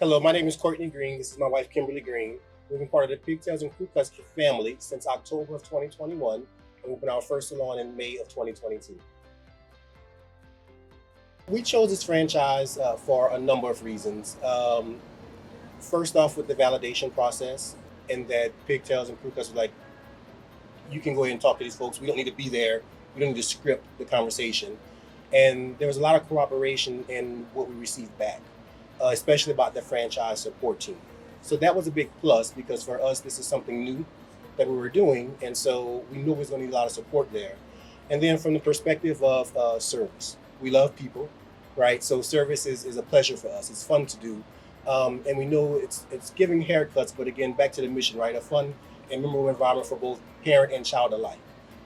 Hello, my name is Kourtney Green. This is my wife, Kimberly Green. We've been part of the Pigtails and Crew Cuts family since October of 2021, and we opened our first salon in May of 2022. We chose this franchise for a number of reasons. First off, with the validation process, and that Pigtails and Crew Cuts was like, you can go ahead and talk to these folks. We don't need to be there. We don't need to script the conversation. And there was a lot of cooperation in what we received back, especially about the franchise support team. So that was a big plus because for us, this is something new that we were doing. And so we knew we was going to need a lot of support there. And then from the perspective of service, we love people, right? So service is a pleasure for us. It's fun to do. And we know it's giving haircuts, but again, back to the mission, right? A fun and memorable environment for both parent and child alike.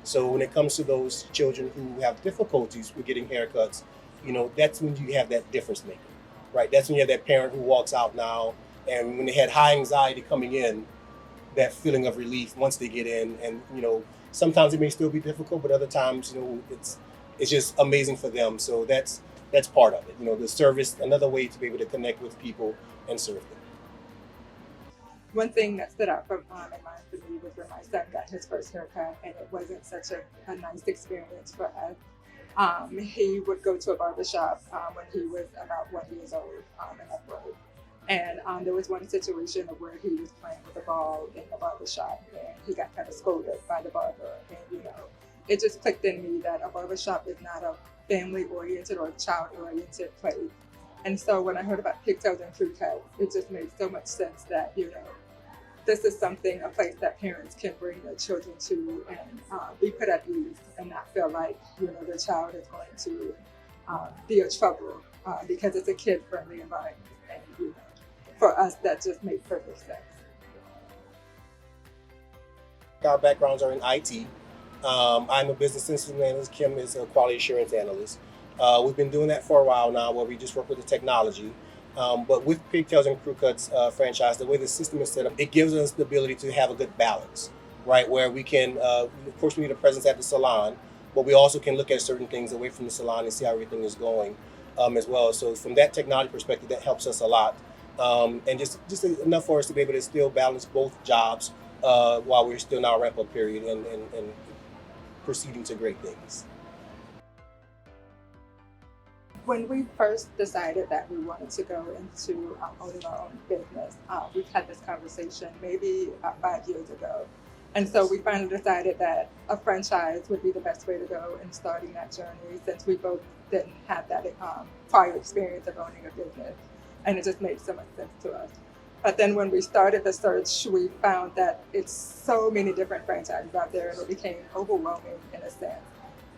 So when it comes to those children who have difficulties with getting haircuts, that's when you have that difference maker, right? That's when you have that parent who walks out now, and when they had high anxiety coming in, that feeling of relief once they get in, and sometimes it may still be difficult, but other times, it's just amazing for them. So that's part of it. The service, another way to be able to connect with people and serve them. One thing that stood out from in mind for me was when my son got his first haircut, and it wasn't such a nice experience for us. He would go to a barbershop when he was about 1 year old and upward. And there was one situation where he was playing with a ball in the barbershop, and he got kind of scolded by the barber. And, it just clicked in me that a barbershop is not a family-oriented or child-oriented place. And so when I heard about Pigtails and Crew Cuts, it just made so much sense that, this is a place that parents can bring their children to and be put at ease and not feel like, their child is going to be a trouble because it's a kid-friendly environment. And, for us, that just made perfect sense. Our backgrounds are in IT. I'm a business systems analyst. Kim is a quality assurance analyst. We've been doing that for a while now, where we just work with the technology. But with Pigtails and Crew Cuts franchise, the way the system is set up, it gives us the ability to have a good balance, right? Where we can, of course, we need a presence at the salon, but we also can look at certain things away from the salon and see how everything is going as well. So from that technology perspective, that helps us a lot. And just enough for us to be able to still balance both jobs while we're still in our ramp-up period and proceeding to great things. When we first decided that we wanted to go into owning our own business, we've had this conversation maybe about 5 years ago. And so we finally decided that a franchise would be the best way to go in starting that journey, since we both didn't have that prior experience of owning a business. And it just made so much sense to us. But then when we started the search, we found that it's so many different franchises out there, and it became overwhelming in a sense.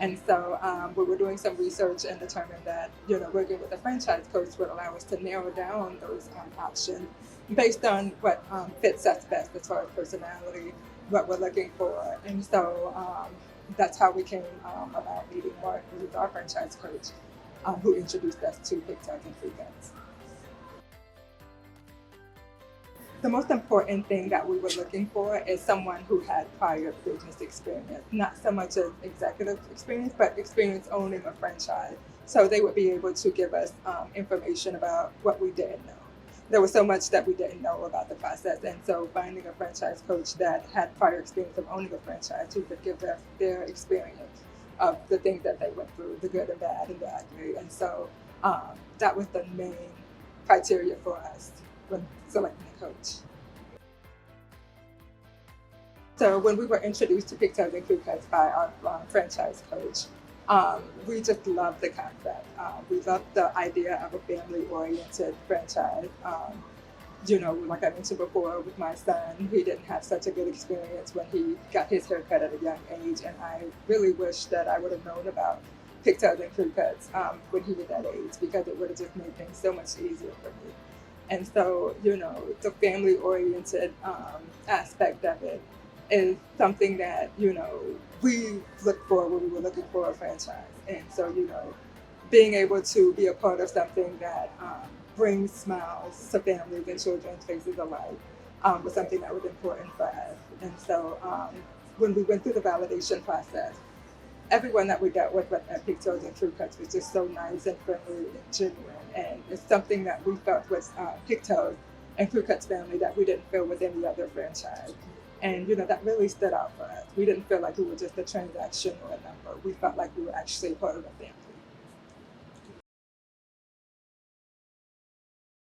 And so we were doing some research and determined that, working with a franchise coach would allow us to narrow down those options based on what fits us best as far as personality, what we're looking for. And so that's how we came about meeting Mark, who is our franchise coach, who introduced us to Pigtails and Crew Cuts. The most important thing that we were looking for is someone who had prior business experience, not so much as executive experience, but experience owning a franchise. So they would be able to give us information about what we didn't know. There was so much that we didn't know about the process. And so finding a franchise coach that had prior experience of owning a franchise who could give us their experience of the things that they went through, the good and bad and the ugly. And so that was the main criteria for us when selecting a coach. So when we were introduced to Pigtails and Crew Cuts by our franchise coach, we just loved the concept. We loved the idea of a family-oriented franchise. Like I mentioned before with my son, he didn't have such a good experience when he got his haircut at a young age, and I really wish that I would have known about Pigtails and Crew Cuts when he was that age, because it would have just made things so much easier for me. And so, the family-oriented aspect of it is something that, we looked for when we were looking for a franchise. And so, being able to be a part of something that brings smiles to families and children's faces alike was something that was important for us. And so when we went through the validation process, everyone that we dealt with at Pigtails and Crew Cuts was just so nice and friendly and genuine. And it's something that we felt was Pigtails and Crew Cuts family that we didn't feel with any other franchise. And that really stood out for us. We didn't feel like we were just a transaction or a number. We felt like we were actually part of a family.